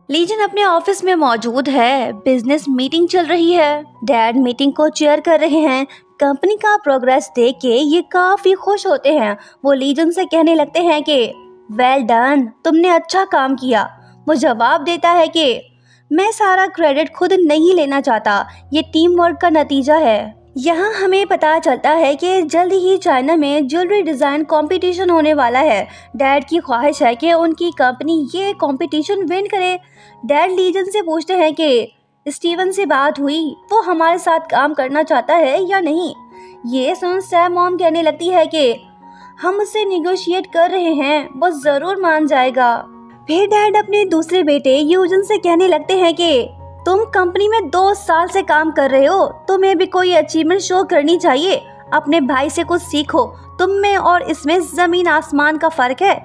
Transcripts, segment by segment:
Legion अपने office में मौजूद है। बिजनेस मीटिंग चल रही है। डैड मीटिंग को चेयर कर रहे हैं। कंपनी का प्रोग्रेस देख के ये काफी खुश होते हैं। वो लीजन से कहने लगते हैं कि वेल डन, तुमने अच्छा काम किया। वो जवाब देता है कि मैं सारा क्रेडिट खुद नहीं लेना चाहता, ये टीम वर्क का नतीजा है। यहाँ हमें पता चलता है कि जल्द ही चाइना में ज्वेलरी डिज़ाइन कंपटीशन होने वाला है। डैड की ख्वाहिश है कि उनकी कंपनी ये कंपटीशन विन करे। डैड लीजन से पूछते हैं कि स्टीवन से बात हुई, वो हमारे साथ काम करना चाहता है या नहीं। ये सुन सैम मॉम कहने लगती है कि हम उससे निगोशिएट कर रहे हैं, वो ज़रूर मान जाएगा। फिर डैड अपने दूसरे बेटे यूजन से कहने लगते हैं कि तुम कंपनी में 2 साल से काम कर रहे हो, तुम्हें भी कोई अचीवमेंट शो करनी चाहिए। अपने भाई से कुछ सीखो, तुम में और इसमें जमीन आसमान का फर्क है।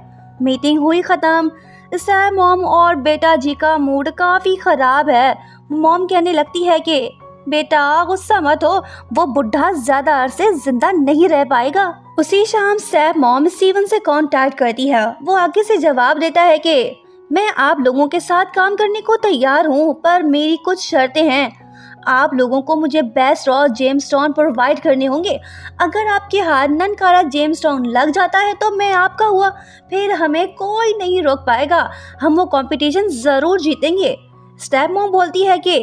मीटिंग हुई खत्म। सैम मॉम और बेटा जी का मूड काफी खराब है। मॉम कहने लगती है कि बेटा गुस्सा मत हो, वो बुढ़ा ज्यादा अरसे जिंदा नहीं रह पाएगा। उसी शाम सैम मॉम स्टीवन से कांटेक्ट करती है। वो आगे से जवाब देता है कि मैं आप लोगों के साथ काम करने को तैयार हूँ, पर मेरी कुछ शर्तें हैं। आप लोगों को मुझे बेस्ट रॉ जेमस्टोन प्रोवाइड करने होंगे। अगर आपके हाथ ननकारा जेमस्टोन लग जाता है तो मैं आपका हुआ, फिर हमें कोई नहीं रोक पाएगा। हम वो कंपटीशन ज़रूर जीतेंगे। स्टेप मॉम बोलती है कि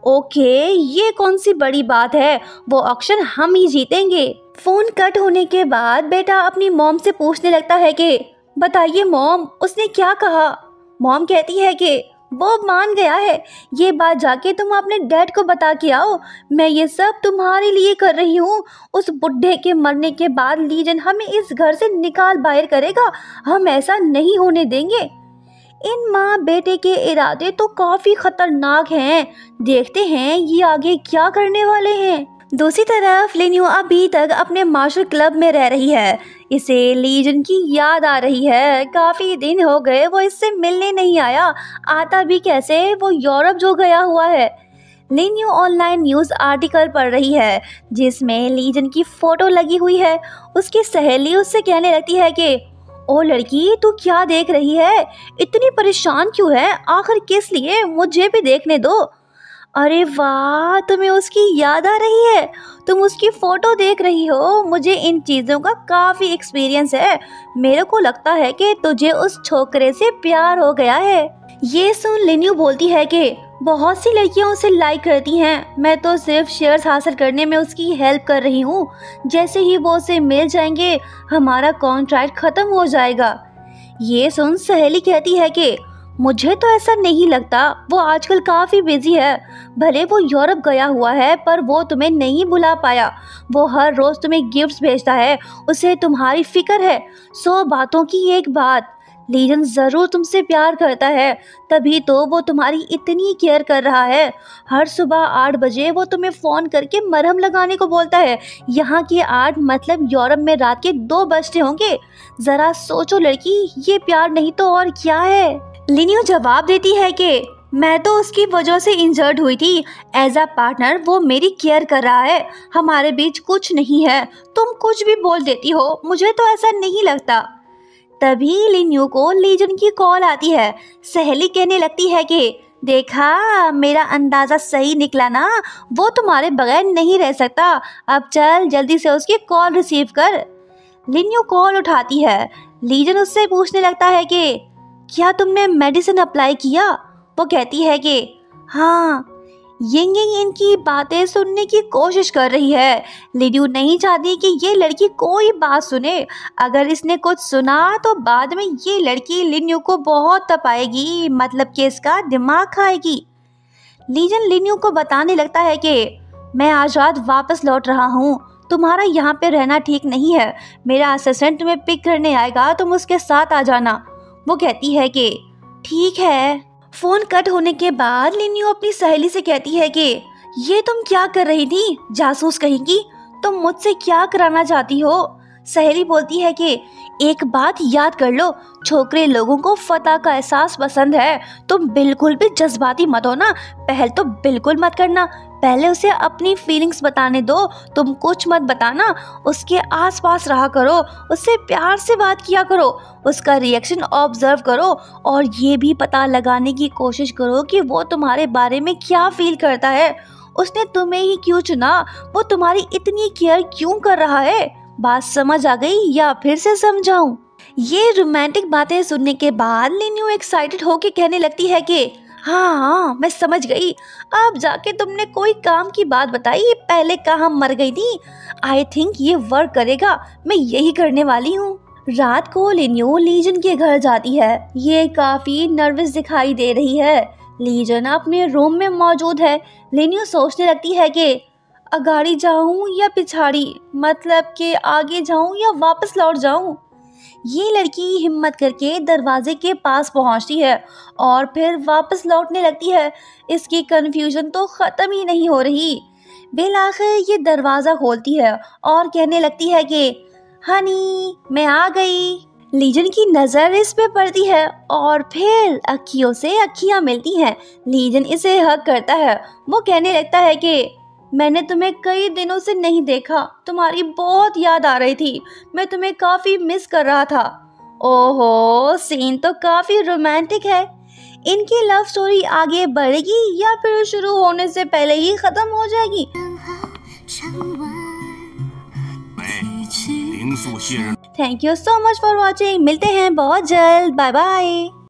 ओके, ये कौन सी बड़ी बात है, वो ऑक्शन हम ही जीतेंगे। फ़ोन कट होने के बाद बेटा अपनी मॉम से पूछने लगता है कि बताइए मॉम, उसने क्या कहा। मॉम कहती है कि वो मान गया है। ये बात जाके तुम अपने डैड को बता के आओ। मैं ये सब तुम्हारे लिए कर रही हूँ। उस बुढ़े के मरने के बाद लीजन हमें इस घर से निकाल बाहर करेगा। हम ऐसा नहीं होने देंगे। इन माँ बेटे के इरादे तो काफी खतरनाक हैं। देखते हैं ये आगे क्या करने वाले हैं। दूसरी तरफ लिन्यू अभी तक अपने मार्शल क्लब में रह रही है। इसे लीजन की याद आ रही है। काफी दिन हो गए वो इससे मिलने नहीं आया। आता भी कैसे, वो यूरोप जो गया हुआ है। लिन्यू ऑनलाइन न्यूज़ आर्टिकल पढ़ रही है जिसमें लीजन की फोटो लगी हुई है। उसकी सहेली उससे कहने लगती है कि ओ लड़की, तू क्या देख रही है, इतनी परेशान क्यों है, आखिर किस लिए, मुझे भी देखने दो। अरे वाह, तुम्हें उसकी याद आ रही है, तुम उसकी फोटो देख रही हो। मुझे इन चीज़ों का काफ़ी एक्सपीरियंस है। मेरे को लगता है कि तुझे उस छोकरे से प्यार हो गया है। ये सुन लिन्यू बोलती है कि बहुत सी लड़कियां उसे लाइक करती हैं, मैं तो सिर्फ शेयर्स हासिल करने में उसकी हेल्प कर रही हूँ। जैसे ही वो उसे मिल जाएंगे हमारा कॉन्ट्रैक्ट ख़त्म हो जाएगा। ये सुन सहेली कहती है कि मुझे तो ऐसा नहीं लगता, वो आजकल काफ़ी बिजी है। भले वो यूरोप गया हुआ है पर वो तुम्हें नहीं बुला पाया। वो हर रोज़ तुम्हें गिफ्ट्स भेजता है, उसे तुम्हारी फिक्र है। 100 बातों की एक बात, लीजन ज़रूर तुमसे प्यार करता है, तभी तो वो तुम्हारी इतनी केयर कर रहा है। हर सुबह 8 बजे वो तुम्हें फ़ोन करके मरहम लगाने को बोलता है। यहाँ के 8 मतलब यूरोप में रात के 2 बजते होंगे। ज़रा सोचो लड़की, ये प्यार नहीं तो और क्या है। लिन्यू जवाब देती है कि मैं तो उसकी वजह से इंजर्ड हुई थी। एज अ पार्टनर वो मेरी केयर कर रहा है। हमारे बीच कुछ नहीं है। तुम कुछ भी बोल देती हो, मुझे तो ऐसा नहीं लगता। तभी लिन्यू को लीजन की कॉल आती है। सहेली कहने लगती है कि देखा, मेरा अंदाज़ा सही निकला ना, वो तुम्हारे बगैर नहीं रह सकता। अब चल जल्दी से उसकी कॉल रिसीव कर। लिन्यू कॉल उठाती है। लीजन उससे पूछने लगता है कि क्या तुमने मेडिसिन अप्लाई किया। वो कहती है कि हाँ। यिंग इनकी बातें सुनने की कोशिश कर रही है। लिन्यू नहीं चाहती कि ये लड़की कोई बात सुने। अगर इसने कुछ सुना तो बाद में ये लड़की लिन्यू को बहुत तपाएगी, मतलब कि इसका दिमाग खाएगी। लीजन लिन्यू को बताने लगता है कि मैं आज रात वापस लौट रहा हूँ, तुम्हारा यहाँ पे रहना ठीक नहीं है। मेरा असिस्टेंट तुम्हें पिक करने आएगा, तुम उसके साथ आ जाना। वो कहती है कि ठीक है। फ़ोन कट होने के बाद लिन्यू अपनी सहेली से कहती है कि ये तुम क्या कर रही थी, जासूस कहेंगी, तुम मुझसे क्या कराना चाहती हो। सहेली बोलती है कि एक बात याद कर लो, छोकरे लोगों को फतह का एहसास पसंद है। तुम बिल्कुल भी जज्बाती मत हो ना, पहल तो बिल्कुल मत करना। पहले उसे अपनी फीलिंग्स बताने दो, तुम कुछ मत बताना। उसके आसपास रहा करो, उससे प्यार से बात किया करो, उसका रिएक्शन ऑब्जर्व करो और ये भी पता लगाने की कोशिश करो कि वो तुम्हारे बारे में क्या फील करता है। उसने तुम्हें ही क्यों चुना, वो तुम्हारी इतनी केयर क्यों कर रहा है। बात समझ आ गई या फिर से समझाऊं? ये रोमांटिक बातें सुनने के बाद लिन्यू एक्साइटेड होके कहने लगती है कि हाँ मैं समझ गई। अब जाके तुमने कोई काम की बात बताई, पहले कहाँ मर गई थी। आई थिंक ये वर्क करेगा, मैं यही करने वाली हूँ। रात को लिन्यू लीजन के घर जाती है। ये काफी नर्वस दिखाई दे रही है। लीजन अपने रूम में मौजूद है। लिन्यू सोचने लगती है कि अगाड़ी जाऊं या पिछाड़ी, मतलब कि आगे जाऊं या वापस लौट जाऊं। ये लड़की हिम्मत करके दरवाजे के पास पहुंचती है और फिर वापस लौटने लगती है। इसकी कंफ्यूजन तो ख़त्म ही नहीं हो रही। बेल आखिर ये दरवाज़ा खोलती है और कहने लगती है कि हनी मैं आ गई। लीजन की नज़र इस पे पड़ती है और फिर अखियों से अखियाँ मिलती हैं। लीजन इसे हग करता है। वो कहने लगता है कि मैंने तुम्हें कई दिनों से नहीं देखा, तुम्हारी बहुत याद आ रही थी, मैं तुम्हें काफ़ी मिस कर रहा था। ओहो, सीन तो काफ़ी रोमांटिक है। इनकी लव स्टोरी आगे बढ़ेगी या फिर शुरू होने से पहले ही ख़त्म हो जाएगी? Thank you so much for watching. मिलते हैं बहुत जल्द। Bye bye.